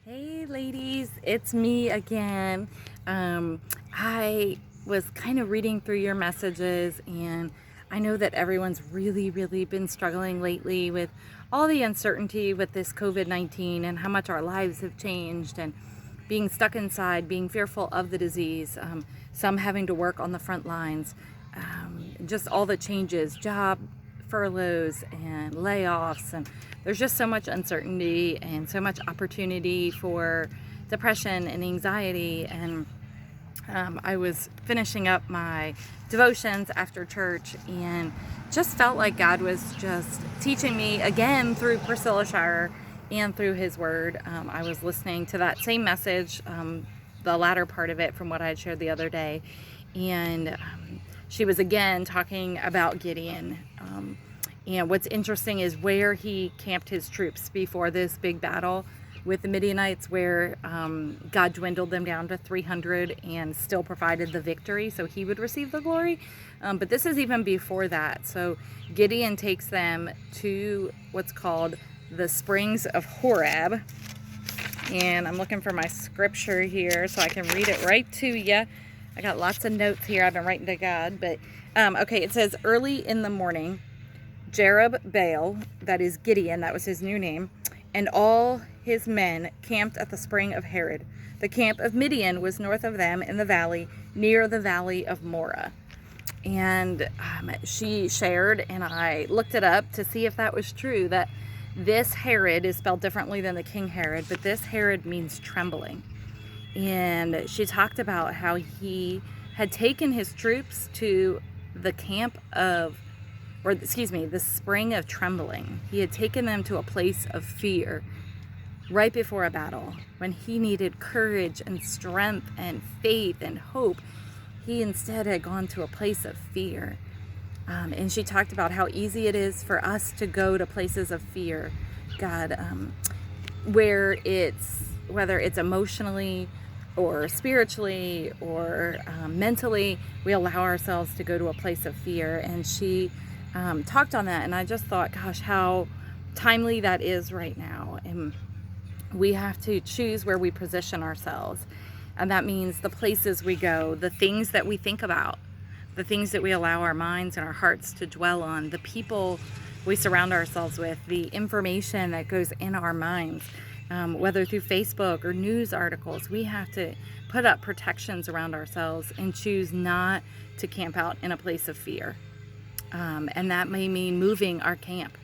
Hey ladies, it's me again. I was kind of reading through your messages, and I know that everyone's really been struggling lately with all the uncertainty with this COVID-19 and how much our lives have changed, and being stuck inside, being fearful of the disease, some having to work on the front lines, just all the changes, job furloughs and layoffs, and there's just so much uncertainty and so much opportunity for depression and anxiety. And I was finishing up my devotions after church and just felt like God was just teaching me again through Priscilla Shirer and through his word. I was listening to that same message, the latter part of it from what I had shared the other day, and she was again talking about Gideon. And what's interesting is where he camped his troops before this big battle with the Midianites, where God dwindled them down to 300 and still provided the victory, so he would receive the glory. But this is even before that. So Gideon takes them to what's called the Springs of Horeb. And I'm looking for my scripture here so I can read it right to you. I got lots of notes here I've been writing to God. But okay, it says, early in the morning, Jerubbaal, that is Gideon, that was his new name, and all his men camped at the spring of Harod. The camp of Midian was north of them in the valley, near the valley of Morah. And she shared, and I looked it up to see if that was true, that this Herod is spelled differently than the King Herod, but this Herod means trembling. And she talked about how he had taken his troops to the camp of, or excuse me, the spring of trembling. He had taken them to a place of fear right before a battle when he needed courage and strength and faith and hope. He instead had gone to a place of fear. And she talked about how easy it is for us to go to places of fear, God, where whether it's emotionally or spiritually or mentally, we allow ourselves to go to a place of fear. And she talked on that, and I just thought, gosh, how timely that is right now. And we have to choose where we position ourselves, and that means the places we go, the things that we think about, the things that we allow our minds and our hearts to dwell on, the people we surround ourselves with, the information that goes in our minds, whether through Facebook or news articles. We have to put up protections around ourselves and choose not to camp out in a place of fear. And that may mean moving our camp,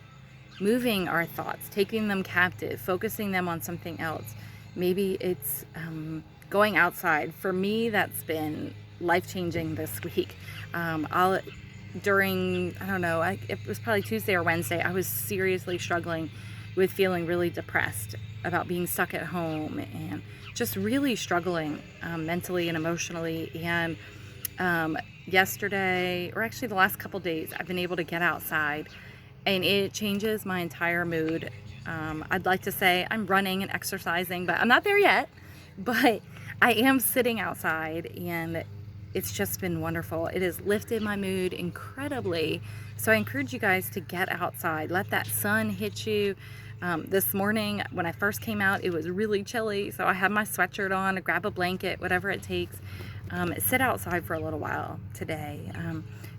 moving our thoughts, taking them captive, focusing them on something else. Maybe it's going outside. For me, that's been life-changing this week. It was probably Tuesday or Wednesday, I was seriously struggling with feeling really depressed about being stuck at home and just really struggling mentally and emotionally. And yesterday, or actually the last couple days, I've been able to get outside, and it changes my entire mood. I'd like to say I'm running and exercising, but I'm not there yet. But I am sitting outside, and it's just been wonderful. It has lifted my mood incredibly. So I encourage you guys to get outside. Let that sun hit you. This morning, when I first came out, it was really chilly. So I had my sweatshirt on, grab a blanket, whatever it takes. Sit outside for a little while today.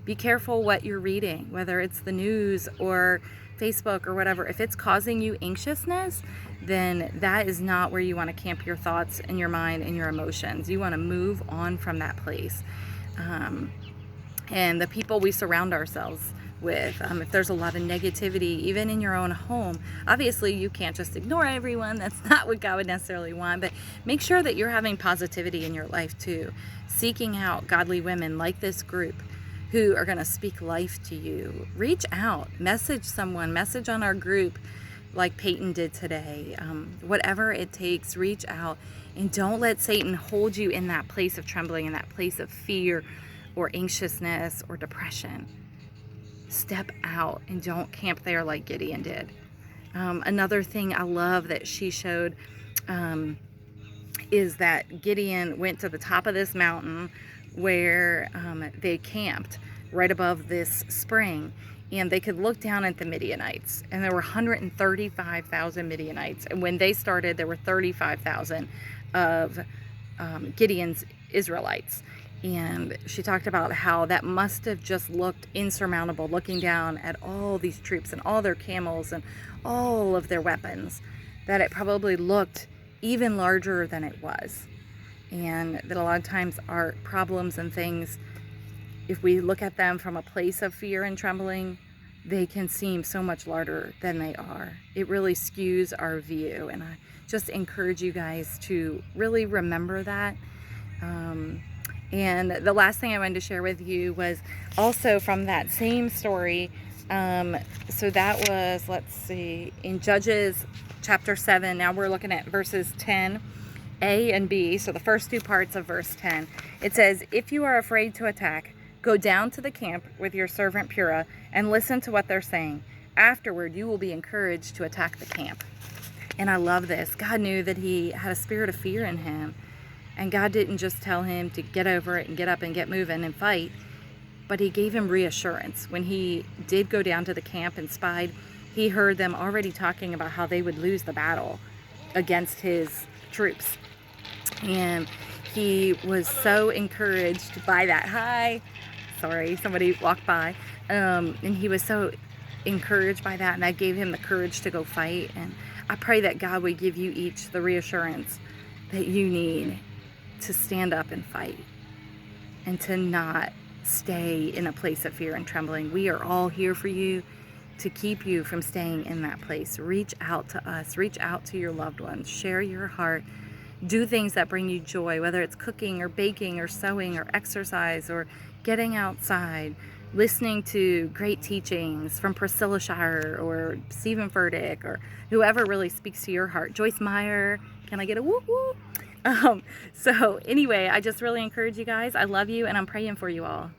Be careful what you're reading, whether it's the news or Facebook or whatever. If it's causing you anxiousness, then that is not where you want to camp your thoughts and your mind and your emotions. You want to move on from that place. And the people we surround ourselves with, if there's a lot of negativity, even in your own home, obviously you can't just ignore everyone. That's not what God would necessarily want, but make sure that you're having positivity in your life too. Seeking out godly women like this group who are going to speak life to you. Reach out, message someone, message on our group like Peyton did today. Whatever it takes, reach out, and don't let Satan hold you in that place of trembling, in that place of fear or anxiousness or depression. Step out and don't camp there like Gideon did. Another thing I love that she showed is that Gideon went to the top of this mountain where they camped right above this spring. and they could look down at the Midianites, and there were 135,000 Midianites. And when they started, there were 35,000 of Gideon's Israelites. And she talked about how that must have just looked insurmountable, looking down at all these troops and all their camels and all of their weapons, that it probably looked even larger than it was. And that a lot of times our problems and things, if we look at them from a place of fear and trembling, they can seem so much larger than they are. It really skews our view. And I just encourage you guys to really remember that. And the last thing I wanted to share with you was also from that same story. So that was, let's see, in Judges chapter 7. Now we're looking at verses 10a and b. So the first two parts of verse 10. It says, "If you are afraid to attack, go down to the camp with your servant Purah and listen to what they're saying. Afterward, you will be encouraged to attack the camp." And I love this. God knew that he had a spirit of fear in him. And God didn't just tell him to get over it and get up and get moving and fight, but he gave him reassurance. When he did go down to the camp and spied, he heard them already talking about how they would lose the battle against his troops. And he was so encouraged by that. Hi, sorry, somebody walked by. And he was so encouraged by that, and that gave him the courage to go fight. And I pray that God would give you each the reassurance that you need to stand up and fight and to not stay in a place of fear and trembling. We are all here for you to keep you from staying in that place. Reach out to us, reach out to your loved ones, share your heart, do things that bring you joy, whether it's cooking or baking or sewing or exercise or getting outside, listening to great teachings from Priscilla Shirer or Stephen Furtick or whoever really speaks to your heart. Joyce Meyer, can I get a woo woo? So anyway, I just really encourage you guys. I love you, and I'm praying for you all.